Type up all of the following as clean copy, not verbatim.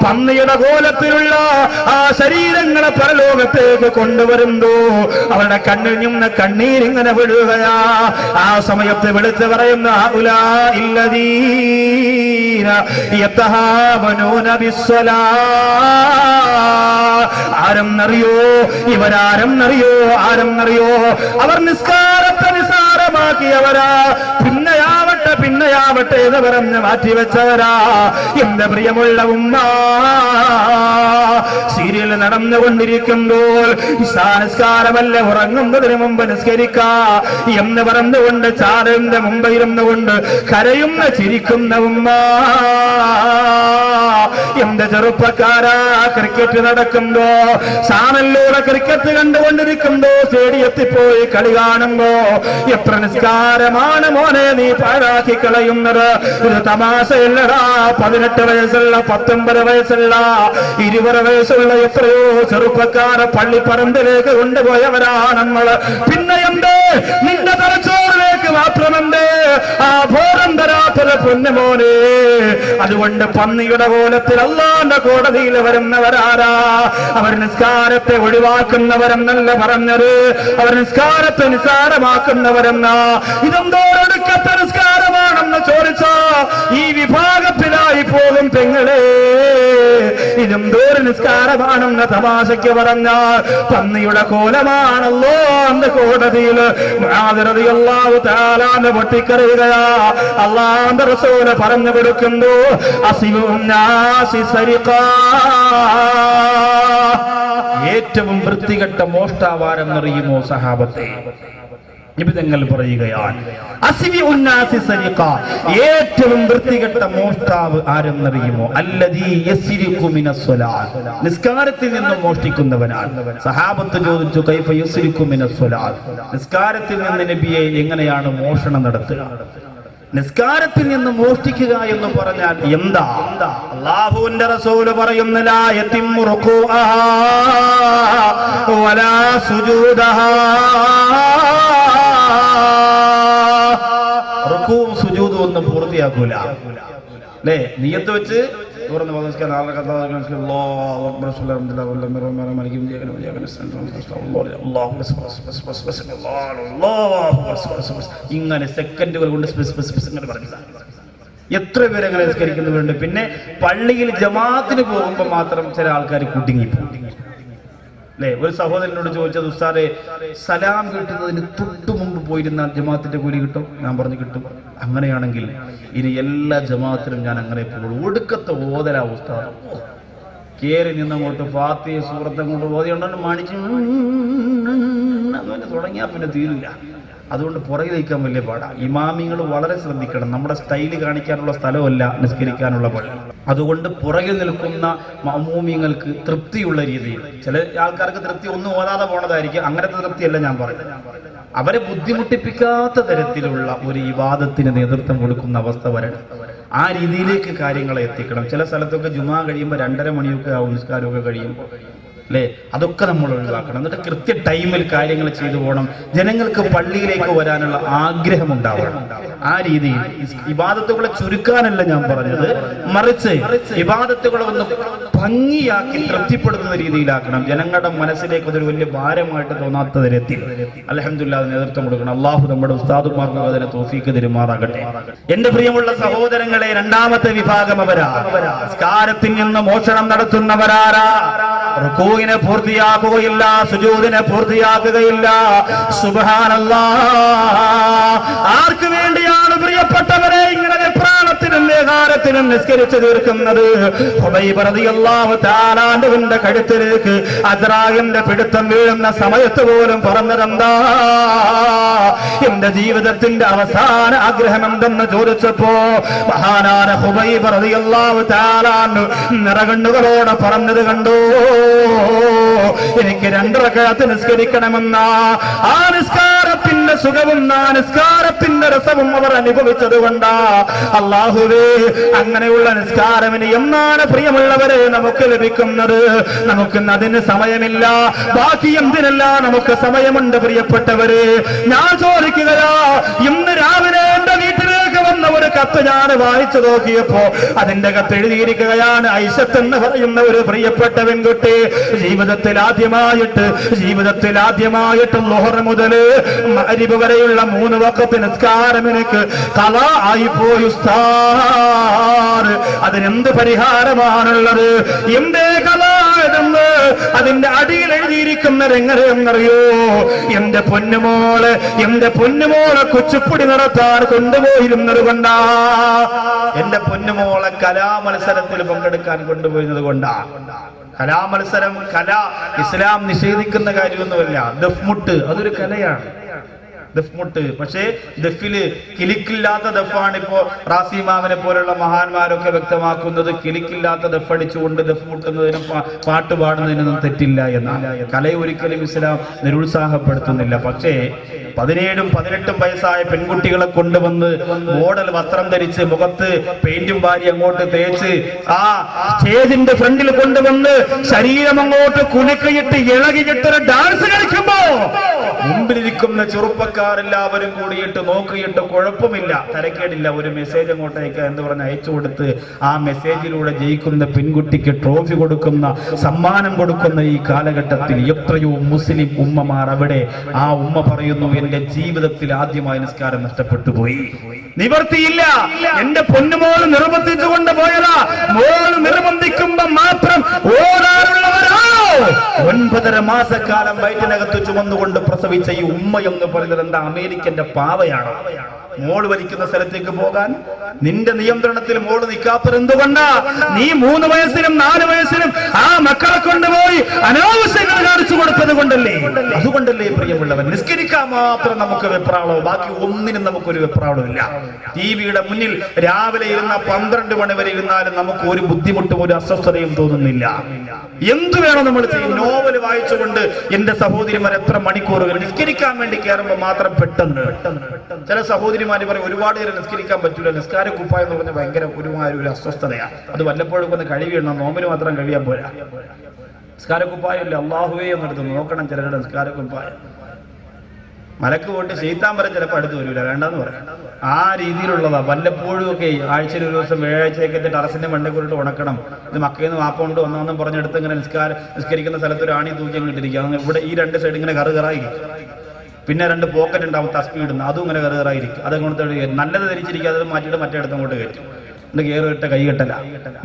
പന്നിയുടെ കോലത്തിലുള്ള ആ ശരീരങ്ങളെ പരലോകത്തേക്ക് കൊണ്ടുവരുന്നു. അവരുടെ കണ്ണിൽ നിന്ന് കണ്ണീരിങ്ങനെ വിടുകയാ. ആ സമയത്ത് വിളിച്ചു പറയുന്ന ആരെന്നറിയോ? ഇവരാരെന്നറിയോ? അവർ നിസ്കാരത്തെ നിസ്സാരമാക്കിയവരാ. പിന്നെയാവട്ടെ എന്ന് പറഞ്ഞ് മാറ്റിവെച്ചവരാ. എന്റെ പ്രിയമുള്ള ഉമ്മ, സീരിയൽ നടന്നുകൊണ്ടിരിക്കുമ്പോൾ നിസ്കാരമല്ല, ഉറങ്ങുന്നതിന് മുമ്പ് നിസ്കരിക്ക എന്ന് പറഞ്ഞുകൊണ്ട് ചാരന്റെ മുമ്പ് ഇരുന്നു കൊണ്ട് കരയുന്ന ചിരിക്കുന്ന ഉമ്മ. എന്റെ ചെറുപ്പക്കാരാ, ക്രിക്കറ്റ് നടക്കുമ്പോ, ചാനലിലൂടെ ക്രിക്കറ്റ് കണ്ടുകൊണ്ടിരിക്കുമ്പോ, സ്റ്റേഡിയത്തിൽ പോയി കളി കാണുമ്പോ എത്ര നിസ്കാരമാണ് മോനെ നീ പാഴാക്കി കളയുന്നത്? ഇത് തമാശയല്ലടാ. 18 വയസ്സുള്ള, 19 വയസ്സുള്ള, 20 വയസ്സുള്ള എത്രയോ ചെറുപ്പക്കാരെ പള്ളിപ്പറമ്പിലേക്ക് കൊണ്ടുപോയവരാണ് നമ്മള്. പിന്നെ എന്ത് നിന്റെ തലച്ചോറിലേക്ക് മാത്രമെന്ത് ആ ബോധം തരാത്തത് പൊന്നുമോനെ? അതുകൊണ്ട് പന്നിയുടെ കോലത്തിൽ അല്ലാഹുവിന്റെ കോടതിയിൽ വരുന്നവരാരാ? അവർ നിസ്കാരത്തെ ഒഴിവാക്കുന്നവരെന്നല്ല പറഞ്ഞത്, അവർ നിസ്കാരത്തെ നിസ്സാരമാക്കുന്നവരെന്നാ. ഇതെന്തോ ഒടുക്കത്തെ നിസ്കാരമാണെന്ന് ചോദിച്ചാ ഈ വിഭാഗത്തിലായി പോകും പെങ്ങളെ. ഇതെന്തോ നിസ്കാരമാണെന്ന് തമാശയ്ക്ക് പറഞ്ഞാൽ പന്നിയുടെ കോലമാണല്ലോ അന്ന് കോടതിയിൽ റളിയല്ലാഹു തആല പൊട്ടിക്കരയുകയാ. അല്ലാഹുവിന്റെ റസൂൽ പറഞ്ഞു കൊടുക്കുന്നു, ഏറ്റവും വൃത്തികെട്ട മോഷ്ടാവാരെന്നറിയുമോ സഹാബത്തെ? നിബിതങ്ങൾ പറയുകയാണ്, ഏറ്റവും വൃത്തികെട്ട മോഷ്ടാവ് ആരെന്നറിയുമോ? അല്ലദീ യസ്രിഖു മിനസ്സലാത്ത്, നിസ്കാരത്തിൽ നിന്ന് മോഷ്ടിക്കുന്നവനാണ്. സഹാബത്ത് ചോദിച്ചു, കൈഫ യസ്രിഖു മിനസ്സലാത്ത്, നിസ്കാരത്തിൽ നിന്ന് നബിയെ എങ്ങനെയാണ് മോഷണം നടത്തുക? നിസ്കാരത്തിൽ നിന്ന് മോഷ്ടിക്കുക എന്ന് പറഞ്ഞാൽ എന്താ? അല്ലാഹുവിന്റെ റസൂൽ പറയുന്നു, ലാ യതിമ്മു റുകൂഅഹാ വലാ സുജൂദഹാ, റുകൂഉം സുജൂദും ഒന്നും പൂർത്തിയാക്കൂല. അല്ലേ? നിയ്യത്ത് വെച്ച് ഇങ്ങനെ സെക്കൻഡുകൾ കൊണ്ട് പറഞ്ഞു. എത്ര പേര് അങ്ങനെ നിസ്കരിക്കുന്നവരുണ്ട്. പിന്നെ പള്ളിയിൽ ജമാഅത്തിന് പോകുമ്പോൾ മാത്രം ചില ആൾക്കാർ കുടുങ്ങിപ്പോകും. അല്ലെ? ഒരു സഹോദരനോട് ചോദിച്ചത്, ഉസ്താദെ സലാം കിട്ടുന്നതിന് തൊട്ടു മുമ്പ് പോയിരുന്ന ജമാഅത്തിന്റെ കൂലി കിട്ടും? ഞാൻ പറഞ്ഞു കിട്ടും. അങ്ങനെയാണെങ്കിൽ ഇനി എല്ലാ ജമാഅത്തിലും ഞാൻ അങ്ങനെ പോകുള്ളൂ. ഒടുക്കത്തെ ഓതലാ ഉസ്താദ്. കേറി നിന്നങ്ങോട്ട് ഫാത്തിഹ സൂറത്ത് അങ്ങോട്ട് ഓതിയുണ്ടെന്ന് മണിച്ച് തുടങ്ങിയാൽ പിന്നെ തീരില്ല. അതുകൊണ്ട് പുറകെ നിൽക്കാൻ വലിയ പാടാ. ഇമാമിങ്ങൾ വളരെ ശ്രദ്ധിക്കണം. നമ്മുടെ സ്റ്റൈല് കാണിക്കാനുള്ള സ്ഥലമല്ല നിസ്കരിക്കാനുള്ള പള്ളി. അതുകൊണ്ട് പുറകിൽ നിൽക്കുന്ന മഅ്മൂമിങ്ങൾക്ക് തൃപ്തിയുള്ള രീതിയിൽ, ചില ആൾക്കാർക്ക് തൃപ്തി ഒന്നും ഓതാതെ പോണതായിരിക്കും. അങ്ങനത്തെ തൃപ്തിയല്ല ഞാൻ പറയുന്നത്. അവരെ ബുദ്ധിമുട്ടിപ്പിക്കാത്ത തരത്തിലുള്ള ഒരു ഇബാദത്തിന് നേതൃത്വം കൊടുക്കുന്ന അവസ്ഥ വരണം. ആ രീതിയിലേക്ക് കാര്യങ്ങളെ എത്തിക്കണം. ചില സ്ഥലത്തൊക്കെ ജുമാ കഴിയുമ്പോൾ 2:30 മണിയൊക്കെ ആവും നിസ്കാരമൊക്കെ കഴിയുമ്പോൾ. അല്ലേ? അതൊക്കെ നമ്മൾ ഒഴിവാക്കണം. എന്നിട്ട് കൃത്യ ടൈമിൽ കാര്യങ്ങൾ ചെയ്തു പോകണം. ജനങ്ങൾക്ക് പള്ളിയിലേക്ക് വരാനുള്ള ആഗ്രഹം ഉണ്ടാവണം. ആ രീതിയിൽ ഇബാദത്തുകളെ ചുരുക്കാനല്ല ഞാൻ പറഞ്ഞത്, മറിച്ച് ഇബാദത്തുകളെ ഒന്ന് ഭംഗിയാക്കി തൃപ്തിപ്പെടുത്തുന്ന രീതിയിലാക്കണം. ജനങ്ങളുടെ മനസ്സിലേക്ക് അതൊരു വലിയ ഭാരമായിട്ട് തോന്നാത്ത തരത്തിൽ അൽഹംദുലില്ലാഹ് നേതൃത്വം കൊടുക്കണം. അള്ളാഹു നമ്മുടെ ഉസ്താദുമാർക്ക് അതിനെ തൗഫീഖ് തരുമാറാകട്ടെ. എന്റെ പ്രിയമുള്ള സഹോദരങ്ങളെ, രണ്ടാമത്തെ വിഭാഗം അവരാ. നിസ്കാരത്തിൽ നിന്ന് മോഷണം നടത്തുന്നവരാരാ? റുകൂഇനെ പൂർത്തിയാക്കുകയില്ല, സുജൂദിനെ പൂർത്തിയാക്കുകയില്ല. സുബ്ഹാനല്ലാഹ്. ആർക്ക് വേണ്ടിയാണ് പ്രിയപ്പെട്ടവരെ ഇങ്ങനെ പ്രാണത്തിനും വേദാരത്തിനും നിസ്കരിച്ചു തീർക്കുന്നത്? ഹുബൈബ് റളിയല്ലാഹു തആല അൻഹുവിന്റെ കഴുത്തിലേക്ക് അസ്റായിലിന്റെ പിടുത്തം വീഴുന്ന സമയത്ത് പോലും പറഞ്ഞതെന്താ? എന്റെ ജീവിതത്തിന്റെ അവസാന ആഗ്രഹം എന്തെന്ന് ചോദിച്ചപ്പോ മഹാനായ ഹുബൈബ് റളിയല്ലാഹു തആല നിറകണ്ണുകളോടെ പറഞ്ഞത് കണ്ടു, എനിക്ക് 2 റക്അത്ത് നിസ്കരിക്കണമെന്ന. ആ നിസ്കാരത്തിന്റെ സുഖവും ആ നിസ്കാരത്തിന്റെ രസവും അവർ അനുഭവിച്ചത് കൊണ്ടാ. അല്ലാഹുവേ, അങ്ങനെയുള്ള നിസ്കാരം ഇനി എന്നാണ് പ്രിയമുള്ളവരെ നമുക്ക് ലഭിക്കുന്നത്? നമുക്ക് അതിന് സമയമില്ല. ബാക്കി എന്തിനല്ല നമുക്ക് സമയമുണ്ട് പ്രിയപ്പെട്ടവരെ. ഞാൻ ചോദിക്കുകയാ, ഇന്ന് രാവിലെ എന്റെ വീട്ടിലേക്ക് വന്ന ഒരു കത്ത് ഞാൻ വായിച്ചു നോക്കിയപ്പോ അതിന്റെ കത്ത് എഴുതിയിരിക്കുകയാണ്. ഐഷത്ത് എന്ന് പറയുന്ന ഒരു പ്രിയപ്പെട്ട പെൺകുട്ടി ജീവിതത്തിൽ ആദ്യമായിട്ട് ളുഹർ മുതൽ മഗ്രിബ് വരെയുള്ള 3 വഖത്ത് നിസ്കാരം എനിക്ക് ഖളാ ആയിപ്പോയി ഉസ്താദ്. അതിനെന്ത് പരിഹാരമാണുള്ളത്? എന്തേ ഖളാ എന്ന് അതിന്റെ അടിയിൽ എഴുതിയിരിക്കുന്നത് എങ്ങനെയെന്നറിയോ? എന്റെ പൊന്നുമോളെ കുച്ചിപ്പുടി നടത്താൻ കൊണ്ടുപോയിരുന്നത് കൊണ്ടാ. എന്റെ പൊന്നുമോളെ കലാമത്സരത്തിൽ പങ്കെടുക്കാൻ കൊണ്ടുപോയിരുന്നത് കൊണ്ടാ. കലാമത്സരം, ഇസ്ലാം നിഷേധിക്കുന്ന കാര്യമൊന്നുമല്ല. ദഫ്മുട്ട് അതൊരു കലയാണ്. ദഫ്മുട്ട്, പക്ഷേ ദഫില് കിലിക്കില്ലാത്ത ദഫാണ്. ഇപ്പോ റാസിമാവിനെ പോലുള്ള മഹാന്മാരൊക്കെ വ്യക്തമാക്കുന്നത് കിലിക്കില്ലാത്ത ദഫടിച്ചുകൊണ്ട് ദഫ് മുട്ടുന്നതിനും പാട്ട് പാടുന്നതിനൊന്നും തെറ്റില്ല എന്നാണ്. കലയെ ഒരിക്കലും ഇസ്ലാം നിരുത്സാഹപ്പെടുത്തുന്നില്ല. പക്ഷേ 17ഉം 18ഉം വയസ്സായ പെൺകുട്ടികളെ കൊണ്ടുവന്ന് മോഡൽ വസ്ത്രം ധരിച്ച് മുഖത്ത് പെയിന്റും വാരി അങ്ങോട്ട് തേച്ച് ആ സ്റ്റേജിന്റെ ഫ്രണ്ടിൽ കൊണ്ടുവന്ന് ശരീരം അങ്ങോട്ട് കുലുക്കയിട്ട് ഇളകിയിട്ട് ഡാൻസ് കളിക്കുമ്പോ മുമ്പിലിരിക്കുന്ന ചെറുപ്പക്കാരെല്ലാവരും കൂടിയിട്ട് നോക്കിയിട്ട് കുഴപ്പമില്ല, തരക്കേടില്ല, ഒരു മെസ്സേജ് അങ്ങോട്ടേക്ക് എന്ന് പറഞ്ഞ് അയച്ചു കൊടുത്ത് ആ മെസ്സേജിലൂടെ ജയിക്കുന്ന പെൺകുട്ടിക്ക് ട്രോഫി കൊടുക്കുന്ന, സമ്മാനം കൊടുക്കുന്ന ഈ കാലഘട്ടത്തിൽ എത്രയോ മുസ്ലിം ഉമ്മമാർ അവിടെ ആ ഉമ്മ പറയുന്നു, എന്റെ ജീവിതത്തിൽ ആദ്യമായി നിസ്കാരം നഷ്ടപ്പെട്ടു പോയി, നിവർത്തിയില്ല, എന്റെ പൊന്നുമോൾ നിർബന്ധിച്ചുകൊണ്ട് പോയതാ. മോൾ നിർബന്ധിക്കുമ്പോ മാത്രം ഓടാറുള്ളവരാണോ? 9.5 മാസക്കാലം വയറ്റിനകത്ത് ചുമന്നുകൊണ്ട് പ്രസവിച്ച ഈ ഉമ്മ എന്ന് പറയുന്നത് എന്താ അമേരിക്കന്റെ പാവയാണോ? മോള് വലിക്കുന്ന സ്ഥലത്തേക്ക് പോകാൻ നിന്റെ നിയന്ത്രണത്തിൽ മോള് നിക്കാത്തത് എന്തുകൊണ്ടാ? നീ 3 വയസ്സിനും 4 വയസ്സിനും ആ മക്കളെ കൊണ്ടുപോയി അനാവശ്യങ്ങൾ കാണിച്ചു കൊടുത്തത് കൊണ്ടല്ലേ? അതുകൊണ്ടല്ലേ പ്രിയമുള്ളവൻ, നിസ്കരിക്കാൻ മാത്രം നമുക്ക് വെപ്രാളോ, ബാക്കി ഒന്നിനും നമുക്കൊരു വെപ്രാളമില്ല. ടിവിയുടെ മുന്നിൽ രാവിലെ ഇരുന്ന 12 മണി വരെ ഇരുന്നാലും നമുക്ക് ഒരു ബുദ്ധിമുട്ടും ഒരു അസ്വസ്ഥതയും തോന്നുന്നില്ല. എന്തു വേണം നമ്മൾ ചെയ്യും? നോവൽ വായിച്ചുകൊണ്ട് എന്റെ സഹോദരിമാർ എത്ര മണിക്കൂറുകൾ നിസ്കരിക്കാൻ വേണ്ടി കയറുമ്പോൾ മാത്രം പെട്ടെന്ന് ചില സഹോദരിമാര് പറയും ഒരുപാട് നേരം നിസ്കരിക്കാൻ പറ്റൂല, നിസ്കാര കുപ്പായം എന്ന് പറഞ്ഞാൽ ഭയങ്കര ഒരു അസ്വസ്ഥതയാണ്. അത് വല്ലപ്പോഴും ഒന്ന് കഴിവിടണം, നോമ്പിന് മാത്രം കഴിയാൻ പോരാ. നിസ്കാര കുപ്പായം ഇല്ല, അള്ളാഹുവേ എന്നെടുത്ത് നോക്കണം ചിലരുടെ നിസ്കാര കുപ്പായം. മലക്ക് പോയിട്ട് ശൈത്താൻ വരെ ചിലപ്പോൾ അടുത്ത് വരില്ല, വേണ്ടെന്ന് പറയാം. ആ രീതിയിലുള്ളതാ. വല്ലപ്പോഴും ഒക്കെ ആഴ്ചയിൽ ഒരു ദിവസം വ്യാഴാഴ്ചയൊക്കെ ടെറസിന്റെ മണ്ടേ കൊണ്ടിട്ട് ഉണക്കണം. ഇത് മക്കയിൽ നിന്ന് വാപ്പ കൊണ്ട് വന്നാന്നും പറഞ്ഞെടുത്ത് ഇങ്ങനെ നിസ്കരിക്കുന്ന സ്ഥലത്ത് ഒരു ആണി തൂക്കി ഇട്ടിരിക്കുക. ഇവിടെ ഈ 2 സൈഡ് ഇങ്ങനെ കറുകറായി, പിന്നെ 2 പോക്കറ്റ് ഉണ്ടാവും തസ്ബീഹ് ഇടുന്ന, അതും ഇങ്ങനെ കറുകറായിരിക്കും. അതങ്ങോട്ട് നല്ലത് ധരിച്ചിരിക്കുക, അത് മാറ്റിയിട്ട് മറ്റേ അടുത്ത് അങ്ങോട്ട് കയറ്റും. കയറിയിട്ട കൈകെട്ടല.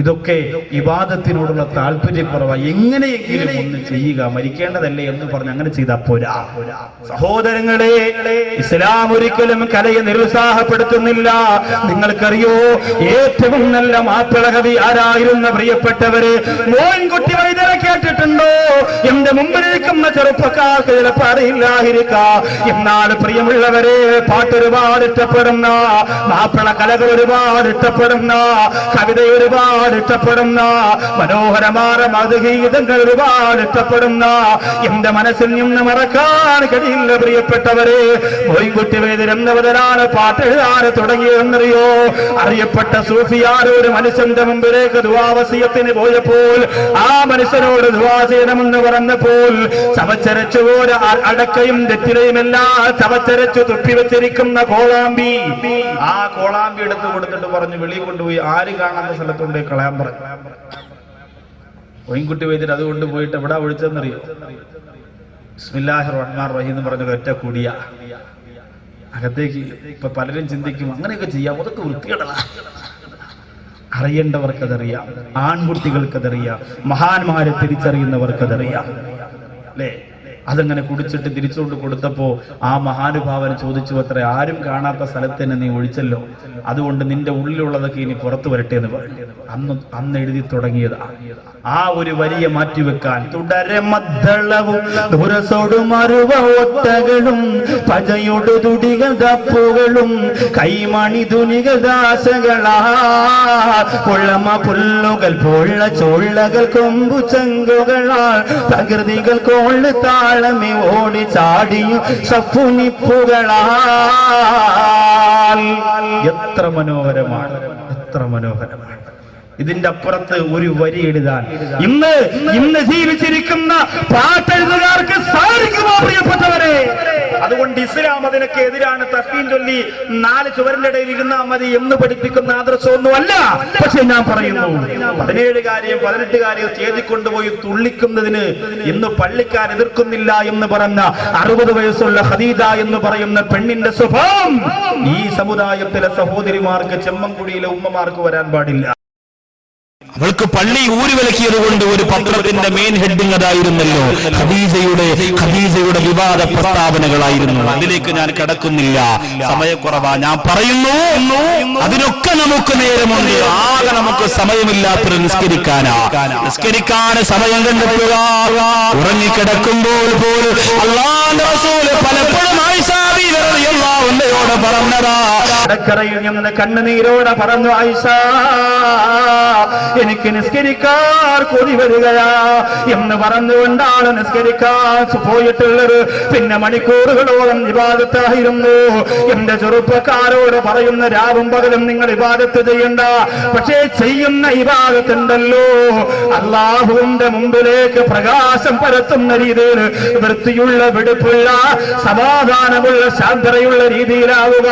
ഇതൊക്കെ ഇബാദത്തിനോടുള്ള താല്പര്യക്കുറവാണ്. എങ്ങനെയെങ്കിലും ഒന്ന് ചെയ്യുക, മരിക്കേണ്ടതല്ലേ എന്ന് പറഞ്ഞ് അങ്ങനെ ചെയ്താൽ പോരാ. സഹോദരങ്ങളെ, ഇസ്ലാം ഒരിക്കലും കലയെ നിരുത്സാഹപ്പെടുത്തുന്നില്ല. നിങ്ങൾക്കറിയോ ഏറ്റവും നല്ല മാപ്പിള കവി ആരായിരുന്ന പ്രിയപ്പെട്ടവര്? മോയിൻകുട്ടി വൈദ്യരെ കേട്ടിട്ടുണ്ടോ? എന്റെ മുമ്പിലിരിക്കുന്ന ചെറുപ്പക്കാർക്ക് ചിലപ്പോൾ അറിയില്ലായിരിക്കാം. എന്നാൽ പ്രിയമുള്ളവരെ, പാട്ട് ഒരുപാട് ഇഷ്ടപ്പെടുന്ന, മാപ്പിള കലകൾ ഒരുപാട് ഇഷ്ടപ്പെടുന്ന, കവിത ഒരുപാട് ഇഷ്ടപ്പെടുന്ന, മനോഹരമായ മധുഗീതങ്ങൾ ഒരുപാട് ഇഷ്ടപ്പെടുന്ന, എന്റെ മനസ്സിൽ നിന്ന് മറക്കാൻ കഴിയില്ല പ്രിയപ്പെട്ടവരെ. മോയിൻകുട്ടി വൈദ്യർ എന്നവരാണ് പാട്ട് എഴുതാൻ തുടങ്ങിയതെന്നറിയോ? അറിയപ്പെട്ട സൂഫിയാർ ഒരു മനുഷ്യന്റെ മുമ്പിലേക്ക് ദുആവസിയത്തിന് പോയപ്പോൾ ആ മനുഷ്യനോട് ദുആ ചെയ്യണമെന്ന് പറഞ്ഞപ്പോൾ ചവച്ചരച്ചുപോലെ അടക്കയും തെറ്റിലയും എല്ലാം ചവച്ചരച്ചു തുപ്പി വെച്ചിരിക്കുന്ന കോളാമ്പി, ആ കോളാമ്പി എടുത്തു കൊടുത്തിട്ട് പറഞ്ഞു വെളി കൊണ്ടുപോയി ആരും കാണാത്ത സ്ഥലത്തുകൊണ്ട് കളയാൻ പറഞ്ഞു. മോയിൻകുട്ടി വൈദ്യർ അതുകൊണ്ട് പോയിട്ട് എവിടാ ഒഴിച്ചെന്നറിയോ? ബിസ്മില്ലാഹിർ റഹ്മാനിർ റഹീം എന്ന് പറഞ്ഞ ഒറ്റ കൂടിയ അകത്തേക്ക്. ഇപ്പൊ പലരും ചിന്തിക്കും അങ്ങനെയൊക്കെ ചെയ്യാം, അതൊക്കെ വൃത്തികേടാ. അറിയേണ്ടവർക്കതറിയാം, ആൺകുട്ടികൾക്കതറിയാം, മഹാന്മാരെ തിരിച്ചറിയുന്നവർക്കതറിയാം അല്ലേ? അതങ്ങനെ കുടിച്ചിട്ട് തിരിച്ചുകൊണ്ട് കൊടുത്തപ്പോ ആ മഹാനുഭാവൻ ചോദിച്ചു അത്ര, ആരും കാണാത്ത സ്ഥലത്ത് തന്നെ നീ ഒഴിച്ചല്ലോ, അതുകൊണ്ട് നിന്റെ ഉള്ളിലുള്ളതൊക്കെ ഇനി പുറത്തു വരട്ടെ എന്ന് പറഞ്ഞു. അന്ന് എഴുതി തുടങ്ങിയതാ. ആ ഒരു വരിയെ മാറ്റിവെക്കാൻ തുടരെ മദ്ദളവും ഒട്ടകളും പജയൊടു തുടികൾ തപ്പുകളും കൈമണി തുണികൾ ദാസകളാ പൊള്ളമ പുല്ലുകൾ പൊള്ള ചോള്ളകൾ കൊമ്പു ചങ്കുകളാൽ പ്രകൃതികൾ കോള് താളമേ ഓടി ചാടിയും സഫുനിപ്പുകളാൽ. എത്ര മനോഹരമാണ്, എത്ര മനോഹരമാണ്. ഇതിന്റെ അപ്പുറത്ത് ഒരു വരി എഴുതാൻ ഇന്ന് ജീവിച്ചിരിക്കുന്ന പാട്ടെഴുതുകാർക്ക് സാധിക്കുമോ പ്രിയപ്പെട്ടവരെ? അതുകൊണ്ട് ഇസ്ലാം അതിനൊക്കെ എതിരാണ്. തസ്ബീഹ് ചൊല്ലി 4 ചുവരിന്റെ ഇടയിൽ ഇരുന്നാൽ മതി എന്ന് പഠിപ്പിക്കുന്ന ആദർശമൊന്നുമല്ല. പക്ഷെ ഞാൻ പറയുന്നു, 17 കാര്യം 18 കാര്യം സ്റ്റേജിൽ കൊണ്ടുപോയി തുള്ളിക്കുന്നതിന് ഇന്ന് പള്ളിക്കാർ എതിർക്കുന്നില്ല എന്ന് പറഞ്ഞ 60 വയസ്സുള്ള ഖദീജ എന്ന് പറയുന്ന പെണ്ണിന്റെ സ്വഭാവം ഈ സമുദായത്തിലെ സഹോദരിമാർക്ക്, ചെമ്മൻകുടിയിലെ ഉമ്മമാർക്ക് വരാൻ പാടില്ല. അവൾക്ക് പള്ളി ഊരിവിലക്കിയത് കൊണ്ട് ഒരു പത്രത്തിന്റെ മെയിൻ ഹെഡിങ് അതായിരുന്നല്ലോ, ഖദീജയുടെ വിവാദ പ്രസ്താവനകളായിരുന്നു. അതിലേക്ക് ഞാൻ കടക്കുന്നില്ല, സമയക്കുറവാ. ഞാൻ പറയുന്നു, അതിനൊക്കെ നമുക്ക് നേരമുണ്ട്. ആകെ നമുക്ക് സമയമില്ലാത്തൊരു നിസ്കരിക്കാൻ സമയം കണ്ടെത്തുക. ഉറങ്ങിക്കിടക്കുമ്പോൾ പോലും അല്ലാഹുവിന്റെ റസൂൽ പലപ്പോഴും ആയിഷ റളിയല്ലാഹു അൻഹയോട് പറഞ്ഞതാ, കടക്കറയിൽ നിന്ന് കണ്ണുനീരോടെ പറഞ്ഞു, ആയിഷ എനിക്ക് നിസ്കരിക്കാൻ കൊതി വരികയാ എന്ന് പറഞ്ഞുകൊണ്ടാണ് നിസ്കരിക്കാൻ പോയിട്ടുള്ളത്. പിന്നെ മണിക്കൂറുകളോളം ഇബാദത്തായിരുന്നു. എന്റെ ചെറുപ്പക്കാരോട് പറയുന്ന, രാവും പകലും നിങ്ങൾ ഇബാദത്ത് ചെയ്യണ്ട, പക്ഷേ ചെയ്യുന്ന ഇബാദത്തുണ്ടല്ലോ അല്ലാഹുവിന്റെ മുമ്പിലേക്ക് പ്രകാശം പരത്തുന്ന രീതിയിൽ, വൃത്തിയുള്ള, വെടുപ്പുള്ള, സമാധാനമുള്ള, ശാന്തതയുള്ള രീതിയിലാവുക.